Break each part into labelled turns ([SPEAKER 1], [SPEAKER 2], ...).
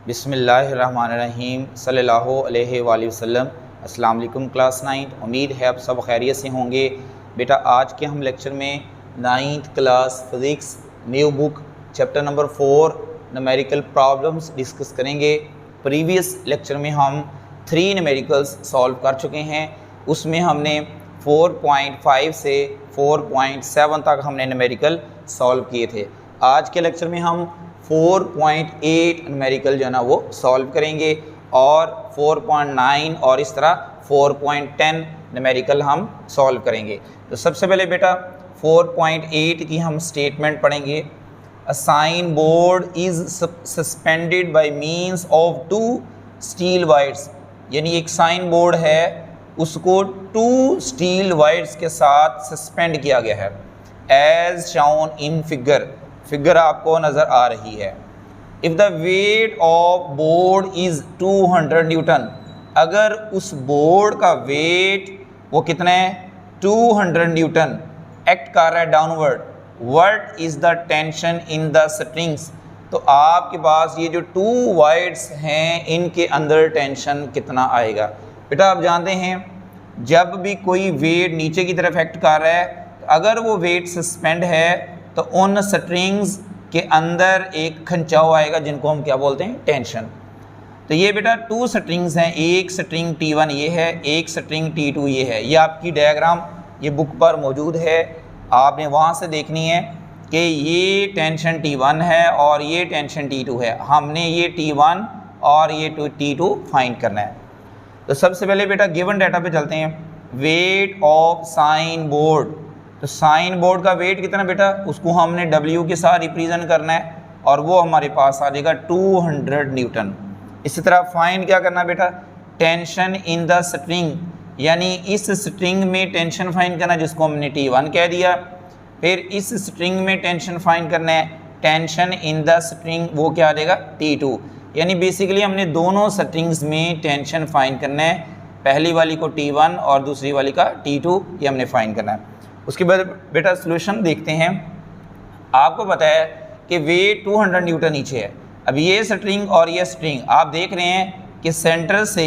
[SPEAKER 1] बिस्मिल्लाहिर्रहमानिर्रहीम सल्लल्लाहु अलैहि वसल्लम। अस्सलाम वालेकुम क्लास 9। उम्मीद है आप सब खैरियत से होंगे। बेटा आज के हम लेक्चर में 9th class physics new book chapter number 4 numerical problems discuss करेंगे। प्रीवियस लेक्चर में हम 3 न्यूमेरिकल्स सॉल्व कर चुके हैं। उसमें हमने 4.5 से 4.7 तक हमने न्यूमेरिकल सॉल्व किए थे। आज के लेक्चर में हम 4.8 न्यूमेरिकल जो है ना वो सॉल्व करेंगे और 4.9 और इस तरह 4.10 न्यूमेरिकल हम सॉल्व करेंगे। तो सबसे पहले बेटा 4.8 की हम स्टेटमेंट पढ़ेंगे। A sign board is suspended by means of 2 steel wires, यानी एक साइन बोर्ड है उसको 2 स्टील वायर्स के साथ सस्पेंड किया गया है। एज शाउन इन फिगर आपको नज़र आ रही है। If the weight of board is 200 Newton, अगर उस बोर्ड का वेट वो कितना है 200 न्यूटन एक्ट कर रहा है downward, what is the tension in the strings, तो आपके पास ये जो 2 वायर्स हैं इनके अंदर टेंशन कितना आएगा। बेटा आप जानते हैं जब भी कोई वेट नीचे की तरफ एक्ट कर रहा है, अगर वो वेट सस्पेंड है तो उन स्ट्रिंग्स के अंदर एक खंचाव आएगा जिनको हम क्या बोलते हैं, टेंशन। तो ये बेटा 2 स्ट्रिंग्स हैं, एक स्ट्रिंग T1 ये है, एक स्ट्रिंग T2 ये है। ये आपकी डायग्राम ये बुक पर मौजूद है, आपने वहाँ से देखनी है कि ये टेंशन T1 है और ये टेंशन T2 है। हमने ये T1 और ये T2 फाइंड करना है। तो सबसे पहले बेटा गिवन डाटा पे चलते हैं। वेट ऑफ साइन बोर्ड, तो साइन बोर्ड का वेट कितना बेटा, उसको हमने W के साथ रिप्रेजेंट करना है और वो हमारे पास आ जाएगा 200 न्यूटन। इसी तरह फाइंड क्या करना है बेटा, टेंशन इन द स्ट्रिंग, यानी इस स्ट्रिंग में टेंशन फाइंड करना जिसको हमने T1 कह दिया। फिर इस स्ट्रिंग में टेंशन फाइंड करना है, टेंशन इन द स्ट्रिंग वो क्या आ जाएगा T2, यानी बेसिकली हमने दोनों स्ट्रिंग्स में टेंशन फाइंड करना है। पहली वाली को T1 और दूसरी वाली का T2, ये हमने फाइंड करना है। उसके बाद बेटा सोल्यूशन देखते हैं। आपको पता है कि वेट 200 न्यूटन नीचे है। अब ये स्ट्रिंग और ये स्ट्रिंग आप देख रहे हैं कि सेंटर से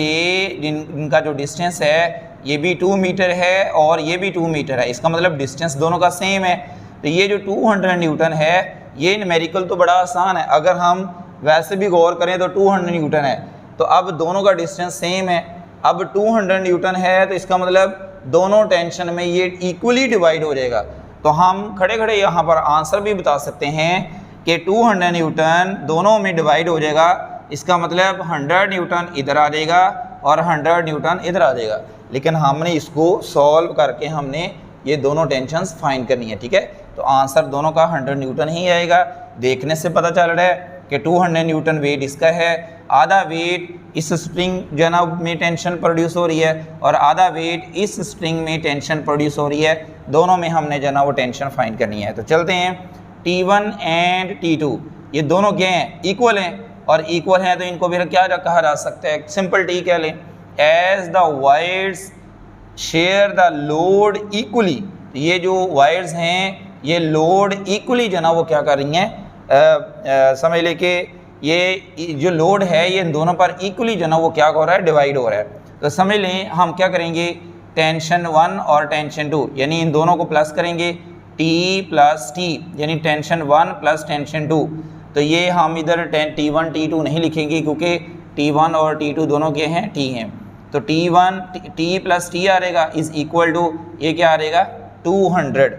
[SPEAKER 1] इनका जो डिस्टेंस है ये भी 2 मीटर है और ये भी 2 मीटर है। इसका मतलब डिस्टेंस दोनों का सेम है। तो ये जो 200 न्यूटन है ये न्यूमेरिकल तो बड़ा आसान है, अगर हम वैसे भी गौर करें तो 200 न्यूटन है। तो अब दोनों का डिस्टेंस सेम है। अब 200 न्यूटन है तो इसका मतलब दोनों टेंशन में ये इक्वली डिवाइड हो जाएगा। तो हम खड़े खड़े यहाँ पर आंसर भी बता सकते हैं कि 200 न्यूटन दोनों में डिवाइड हो जाएगा। इसका मतलब 100 न्यूटन इधर आ जाएगा और 100 न्यूटन इधर आ जाएगा। लेकिन हमने इसको सॉल्व करके हमने ये दोनों टेंशन्स फाइंड करनी है, ठीक है। तो आंसर दोनों का 100 न्यूटन ही आएगा। देखने से पता चल रहा है कि 200 न्यूटन वेट इसका है, आधा वेट इस स्ट्रिंग जना में टेंशन प्रोड्यूस हो रही है और आधा वेट इस स्ट्रिंग में टेंशन प्रोड्यूस हो रही है। दोनों में हमने जना वो टेंशन फाइंड करनी है। तो चलते हैं। T1 एंड T2 ये दोनों क्या हैं, इक्वल हैं, और इक्वल हैं तो इनको फिर क्या कहा जा सकता है, सिंपल टी कह लें। As the wires share the load equally, ये जो वायर्स हैं ये लोड इक्वली जना वो क्या कर रही हैं, समझ ले कि ये जो लोड है ये दोनों पर इक्वली जो ना वो क्या हो रहा है, डिवाइड हो रहा है। तो समझ लें हम क्या करेंगे, टेंशन 1 और टेंशन 2 यानी इन दोनों को प्लस करेंगे, T प्लस T यानी टेंशन 1 प्लस टेंशन 2। तो ये हम इधर T1 T2 नहीं लिखेंगे क्योंकि T1 और T2 दोनों के हैं T हैं। तो T1 T प्लस T आ रहेगा इज़ इक्वल टू ये क्या आ रहेगा 200,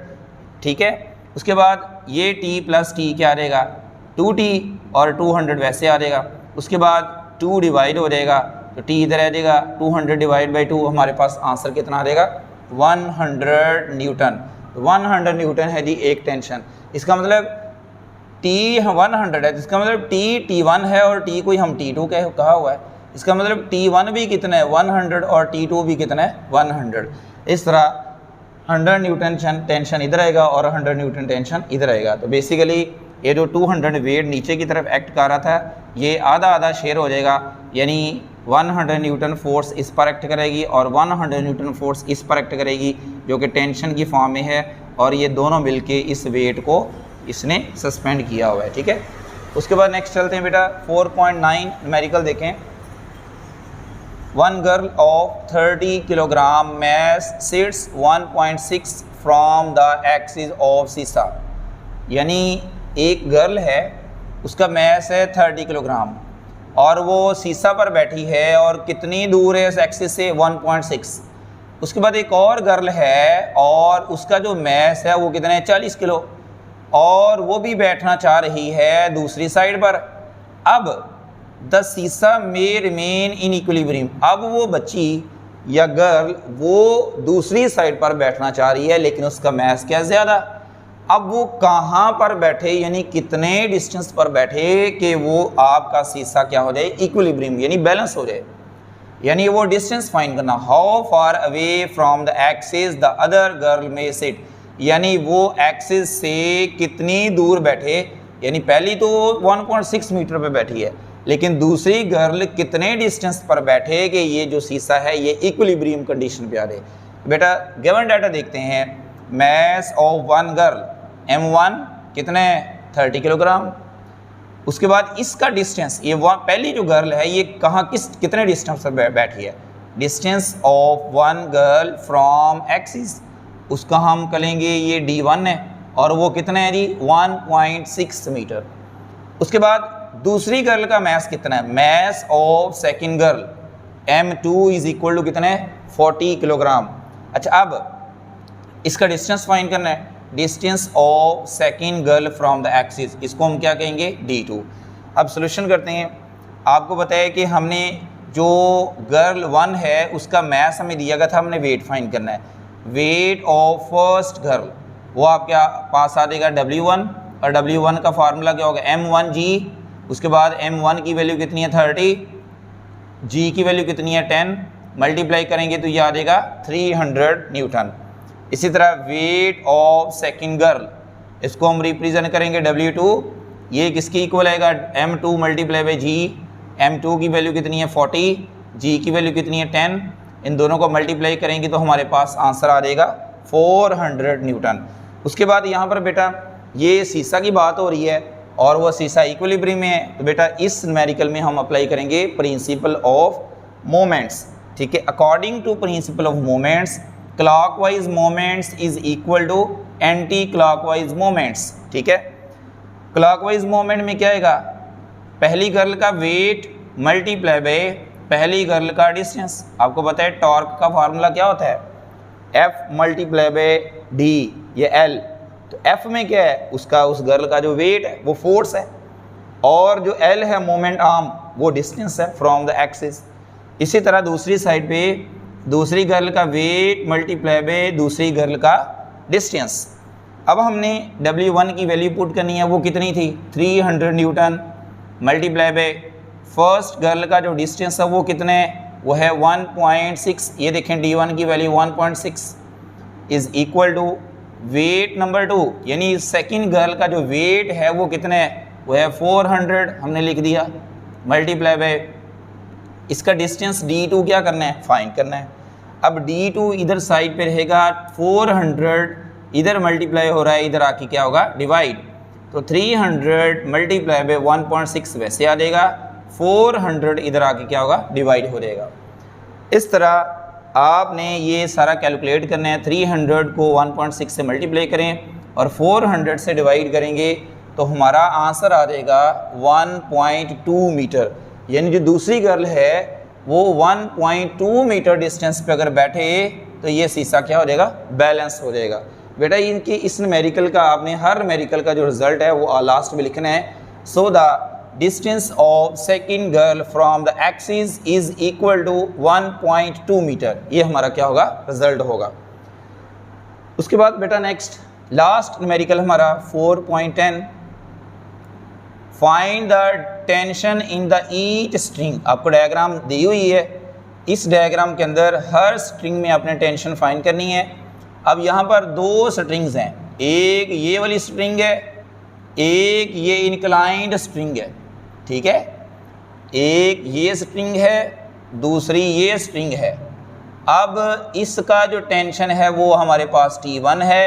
[SPEAKER 1] ठीक है। उसके बाद ये T प्लस T क्या आ रहेगा 2T और 200 वैसे आ जाएगा। उसके बाद 2 डिवाइड हो जाएगा तो T इधर आ जाएगा, 200 डिवाइड बाई 2 हमारे पास आंसर कितना आ जाएगा 100 न्यूटन। 100 न्यूटन है जी एक टेंशन। इसका मतलब T 100 है, इसका मतलब T1 है और T कोई हम T2 कहा हुआ है। इसका मतलब T1 भी कितना है 100 और T2 भी कितना है 100। इस तरह 100 न्यूटन टेंशन इधर आएगा और 100 न्यूटन टेंशन इधर आएगा। तो बेसिकली ये जो 200 वेट नीचे की तरफ एक्ट कर रहा था ये आधा आधा शेयर हो जाएगा, यानी 100 न्यूटन फोर्स इस पर एक्ट करेगी और 100 न्यूटन फोर्स इस पर एक्ट करेगी जो कि टेंशन की फॉर्म में है, और ये दोनों मिलके इस वेट को इसने सस्पेंड किया हुआ है, ठीक है। उसके बाद नेक्स्ट चलते हैं बेटा 4.9 न्यूमेरिकल देखें। One girl of 30 kilogram mass sits 1.6 from the axis of seesaw. यानी एक गर्ल है, उसका मैस है 30 किलोग्राम और वो सीसा पर बैठी है और कितनी दूर है इस एक्सिस से 1.6। उसके बाद एक और गर्ल है और उसका जो मैस है वो कितने 40 किलो और वो भी बैठना चाह रही है दूसरी साइड पर। अब द सीसा मे रिमेन इन इक्विलिब्रियम। अब वो बच्ची या गर्ल वो दूसरी साइड पर बैठना चाह रही है लेकिन उसका मैस क्या ज़्यादा। अब वो कहाँ पर बैठे यानी कितने डिस्टेंस पर बैठे कि वो आपका सीसा क्या हो जाए इक्विलिब्रियम यानी बैलेंस हो जाए। यानी वो डिस्टेंस फाइंड करना। How far away from the axis the other girl में सिट। यानी वो एक्सिस से कितनी दूर बैठे, यानी पहली तो 1.6 मीटर पे बैठी है लेकिन दूसरी गर्ल कितने डिस्टेंस पर बैठे कि ये जो सीसा है ये इक्विलिब्रियम कंडीशन पे आ रहे। बेटा गिवन डाटा देखते हैं। Mass of one girl M1 कितने 30 किलोग्राम। उसके बाद इसका डिस्टेंस ये पहली जो गर्ल है ये कहाँ कितने डिस्टेंस पर बैठी है। Distance of one girl from axis उसका हम करेंगे ये D1 है और वो कितना है जी 1.6 मीटर। उसके बाद दूसरी गर्ल का मैस कितना है। Mass of second girl M2 is equal to कितने 40 किलोग्राम। अच्छा अब इसका डिस्टेंस फाइंड करना है। Distance of second girl from the axis इसको हम क्या कहेंगे D2। अब सोल्यूशन करते हैं। आपको बताया कि हमने जो गर्ल 1 है उसका मैस हमें दिया गया था, हमने वेट फाइंड करना है। वेट ऑफ फर्स्ट गर्ल वो आपके पास आ जाएगा W1 और W1 का फार्मूला क्या होगा M1G। उसके बाद M1 की वैल्यू कितनी है 30, G की वैल्यू कितनी है 10, मल्टीप्लाई करेंगे तो ये आ जाएगा 300 न्यूटन। इसी तरह वेट ऑफ सेकंड गर्ल इसको हम रिप्रेजेंट करेंगे W2। ये किसकी इक्वल आएगा M2 multiply by G। M2 की वैल्यू कितनी है 40, G की वैल्यू कितनी है 10। इन दोनों को मल्टीप्लाई करेंगे तो हमारे पास आंसर आ जाएगा 400 न्यूटन। उसके बाद यहाँ पर बेटा ये सीसा की बात हो रही है और वो सीसा इक्विलिब्रियम में है तो बेटा इस न्यूमेरिकल में हम अप्लाई करेंगे प्रिंसिपल ऑफ मोमेंट्स। ठीक है, according to principle of moments clockwise moments is equal to anticlockwise moments. ठीक है, क्लॉकवाइज मोमेंट में क्या आएगा पहली गर्ल का वेट मल्टीप्लाई बाय पहली गर्ल का डिस्टेंस। आपको पता है टॉर्क का फार्मूला क्या होता है F मल्टीप्लाई बाय D ये L। तो F में क्या है उसका उस गर्ल का जो वेट है वो फोर्स है और जो L है मोमेंट आर्म वो डिस्टेंस है फ्रॉम द एक्सिस। इसी तरह दूसरी साइड पे दूसरी गर्ल का वेट मल्टीप्लाई बाय दूसरी गर्ल का डिस्टेंस। अब हमने W1 की वैल्यू पुट करनी है वो कितनी थी 300 Newton multiply by first girl का जो डिस्टेंस है वो कितने वो है 1.6। ये देखें D1 की value 1.6 is equal to weight number 2 यानी सेकंड गर्ल का जो वेट है वो कितने वो है 400 हमने लिख दिया मल्टीप्लाई बाय इसका डिस्टेंस D2 क्या करना है फाइंड करना है। अब D2 इधर साइड पे रहेगा 400 इधर मल्टीप्लाई हो रहा है इधर आके क्या होगा डिवाइड। तो 300 मल्टीप्लाई बाय 1.6 वैसे आ जाएगा 400 इधर आके क्या होगा डिवाइड हो जाएगा। इस तरह आपने ये सारा कैलकुलेट करना है। 300 को 1.6 से मल्टीप्लाई करें और 400 से डिवाइड करेंगे तो हमारा आंसर आ जाएगा 1.2 मीटर। यानी जो दूसरी गर्ल है वो 1.2 मीटर डिस्टेंस पे अगर बैठे तो ये सीसा क्या हो जाएगा बैलेंस हो जाएगा। बेटा इनकी इस न्यूमेरिकल का आपने हर न्यूमेरिकल का जो रिजल्ट है वो लास्ट में लिखना है। So the distance of second girl from the axis is equal to 1.2 metre. ये हमारा क्या होगा रिजल्ट होगा। उसके बाद बेटा नेक्स्ट लास्ट न्यूमेरिकल हमारा 4.10 find the tension in the each string. आपको डायग्राम दी हुई है, इस डायग्राम के अंदर हर स्ट्रिंग में आपने टेंशन फाइंड करनी है। अब यहाँ पर दो स्ट्रिंग्स हैं, एक ये वाली स्ट्रिंग है एक ये इंक्लाइंड स्ट्रिंग है। ठीक है, एक ये स्ट्रिंग है दूसरी ये स्ट्रिंग है। अब इसका जो टेंशन है वो हमारे पास T1 है,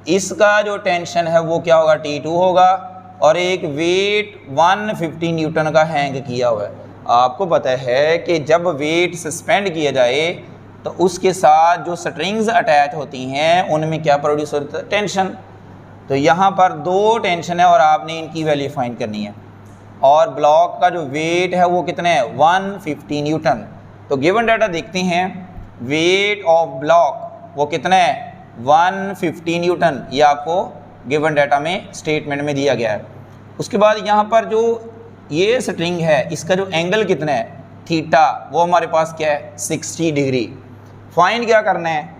[SPEAKER 1] इसका जो टेंशन है वो क्या होगा T2 होगा और एक वेट 150 न्यूटन का हैंग किया हुआ है। आपको पता है कि जब वेट सस्पेंड किया जाए तो उसके साथ जो स्ट्रिंग्स अटैच होती हैं उनमें क्या प्रोड्यूस होता है, टेंशन। तो यहाँ पर 2 टेंशन है और आपने इनकी वैल्यू फाइंड करनी है। और ब्लॉक का जो वेट है वो कितना है, 150 न्यूटन। तो गिवन डाटा देखते हैं, वेट ऑफ ब्लॉक वो कितना है, 150 न्यूटन। ये आपको गिवन डाटा में स्टेटमेंट में दिया गया है। उसके बाद यहाँ पर जो ये स्ट्रिंग है इसका जो एंगल कितना है, थीटा, वो हमारे पास क्या है, 60 डिग्री। फाइंड क्या करना है,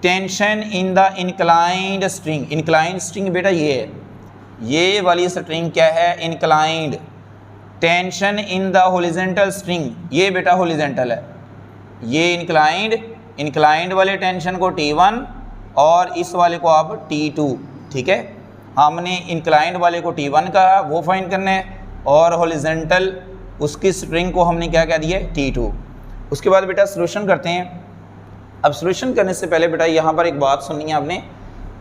[SPEAKER 1] tension in the inclined string. Inclined string बेटा ये है, ये वाली स्ट्रिंग क्या है, inclined. Tension in the horizontal string, ये बेटा हॉरिजॉन्टल है। ये इंक्लाइंड वाले टेंशन को T1 और इस वाले को आप T2, ठीक है। हमने इंक्लाइंड वाले को T1 कहा, वो फाइंड करना है, और हॉरिजॉन्टल उसकी स्ट्रिंग को हमने क्या कह दिया, T2। उसके बाद बेटा सॉल्यूशन करते हैं। अब सॉल्यूशन करने से पहले बेटा यहाँ पर एक बात सुननी है आपने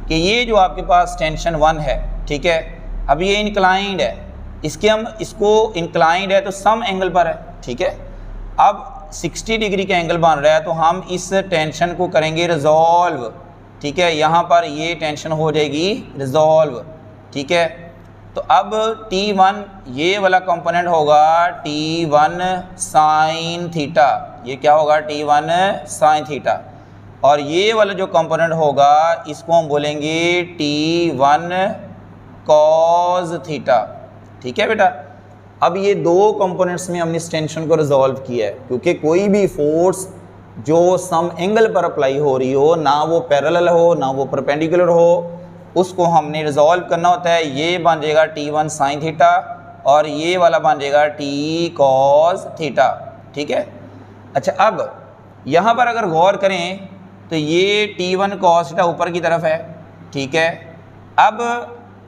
[SPEAKER 1] कि ये जो आपके पास टेंशन 1 है, ठीक है, अब ये इंक्लाइंड है, इसको इंक्लाइंड है तो सम एंगल पर है, ठीक है। अब 60 डिग्री का एंगल बन रहा है तो हम इस टेंशन को करेंगे रिजॉल्व, ठीक है। यहाँ पर ये टेंशन हो जाएगी रिजॉल्व, ठीक है। तो अब T1 ये वाला कंपोनेंट होगा T1 साइन थीटा, ये क्या होगा, T1 साइन थीटा। और ये वाला जो कंपोनेंट होगा इसको हम बोलेंगे T1 कॉज थीटा, ठीक है बेटा। अब ये 2 कंपोनेंट्स में हमने इस टेंशन को रिजॉल्व किया है, क्योंकि कोई भी फोर्स जो सम एंगल पर अप्लाई हो रही हो, ना वो पैरेलल हो ना वो परपेंडिकुलर हो, उसको हमने रिजॉल्व करना होता है। ये बन जाएगा T1 साइन थीटा और ये वाला बन जाएगा T कॉस थीटा, ठीक है। अच्छा, अब यहाँ पर अगर गौर करें तो ये T1 कॉस थीटा ऊपर की तरफ है, ठीक है। अब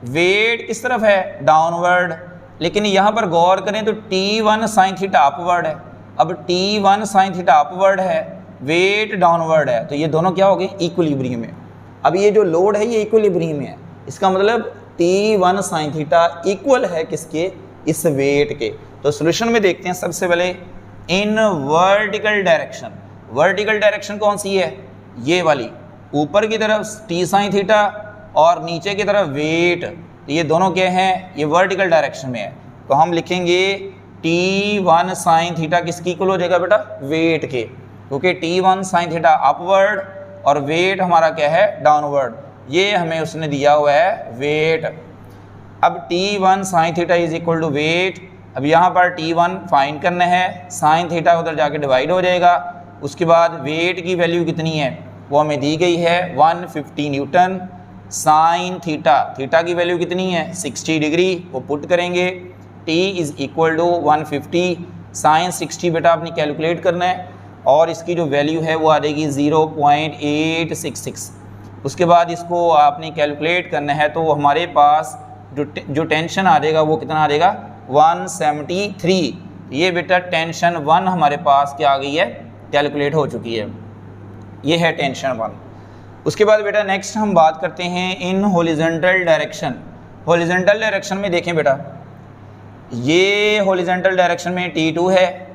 [SPEAKER 1] वेट किस तरफ है, डाउनवर्ड। लेकिन यहाँ पर गौर करें तो T1 साइन थीटा अपवर्ड है। अब T1 साइन थीटा अपवर्ड है, वेट डाउनवर्ड है, तो ये दोनों क्या हो गए, इक्विलिब्रियम में। अब ये जो लोड है ये इक्विलिब्रियम में है, इसका मतलब T1 साइन थीटा इक्वल है किसके, इस वेट के। तो सॉल्यूशन में देखते हैं सबसे पहले in vertical direction. Vertical direction कौन सी है, ये वाली, ऊपर की तरफ T साइन थीटा और नीचे की तरफ वेट, तो ये दोनों क्या हैं, ये वर्टिकल डायरेक्शन में है। तो हम लिखेंगे T1 साइन थीटा किसकी इक्वल हो जाएगा बेटा, वेट के, क्योंकि T1 साइन थीटा अपवर्ड और वेट हमारा क्या है, डाउनवर्ड। ये हमें उसने दिया हुआ है वेट। अब T1 sine theta is equal to weight. अब यहाँ पर T1 फाइंड करना है, साइन थीटा उधर जाके डिवाइड हो जाएगा। उसके बाद वेट की वैल्यू कितनी है, वो हमें दी गई है 150 न्यूटन। साइन थीटा, थीटा की वैल्यू कितनी है, 60 डिग्री, वो पुट करेंगे। T is equal to 150 sine 60 बेटा आपने कैलकुलेट करना है, और इसकी जो वैल्यू है वो आ जाएगी 0.866। उसके बाद इसको आपने कैलकुलेट करना है तो हमारे पास जो टेंशन आ जाएगा वो कितना आ जाएगा, 173। ये बेटा टेंशन 1 हमारे पास क्या आ गई है, कैलकुलेट हो चुकी है। ये है टेंशन 1। उसके बाद बेटा नेक्स्ट हम बात करते हैं in horizontal direction. Horizontal direction में देखें बेटा, ये हॉरिजॉन्टल डायरेक्शन में T2 है,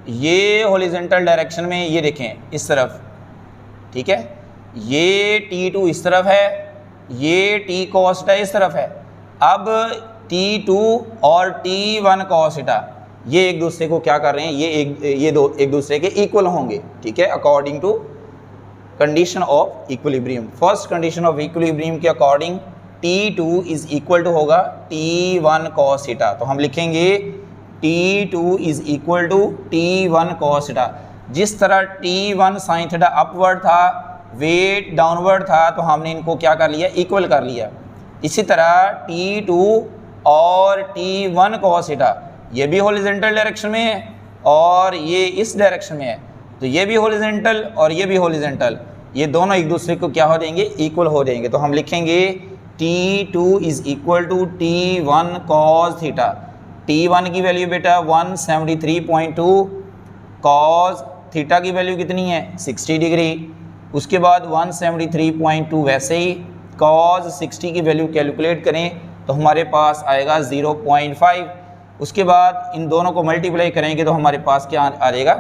[SPEAKER 1] ये हॉरिजॉन्टल डायरेक्शन में ये देखें इस तरफ, ठीक है, ये T2 इस तरफ है, ये T cos थीटा इस तरफ है। अब T2 और T1 cos थीटा ये एक दूसरे को क्या कर रहे हैं, ये दो एक दूसरे के इक्वल होंगे, ठीक है, according to condition of equilibrium. First condition of equilibrium के according T2 is equal to होगा T1 cos थीटा। तो हम लिखेंगे T2 is equal to T1 cos theta. जिस तरह T1 साइन थीटा अपवर्ड था, वेट डाउनवर्ड था, तो हमने इनको क्या कर लिया, इक्वल कर लिया। इसी तरह T2 और T1 cos थीटा ये भी हॉरिजॉन्टल डायरेक्शन में है और ये इस डायरेक्शन में है, तो ये भी हॉरिजॉन्टल और ये भी हॉरिजॉन्टल, ये दोनों एक दूसरे को क्या हो जाएंगे, इक्वल हो जाएंगे। तो हम लिखेंगे T2 is equal to T1 cos theta. T1 की वैल्यू बेटा 173.2, cos थीटा की वैल्यू कितनी है, 60 डिग्री। उसके बाद 173.2 वैसे ही cos 60 की वैल्यू कैलकुलेट करें तो हमारे पास आएगा 0.5। उसके बाद इन दोनों को मल्टीप्लाई करेंगे तो हमारे पास क्या आ जाएगा,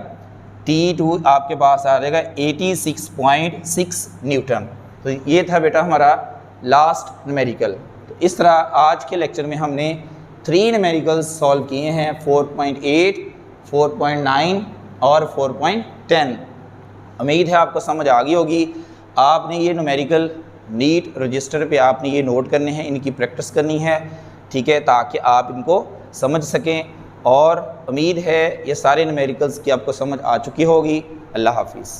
[SPEAKER 1] T2 आपके पास आ जाएगा 86.6 न्यूटन। तो ये था बेटा हमारा लास्ट न्यूमेरिकल। तो इस तरह आज के लेक्चर में हमने 3 न्यूमेरिकल्स सॉल्व किए हैं, 4.8, 4.9 और 4.10। उम्मीद है आपको समझ आ गई होगी। आपने ये न्यूमेरिकल नीट रजिस्टर पे आपने ये नोट करने हैं, इनकी प्रैक्टिस करनी है, ठीक है, ताकि आप इनको समझ सकें। और उम्मीद है ये सारे न्यूमेरिकल्स की आपको समझ आ चुकी होगी। अल्लाह हाफिज़।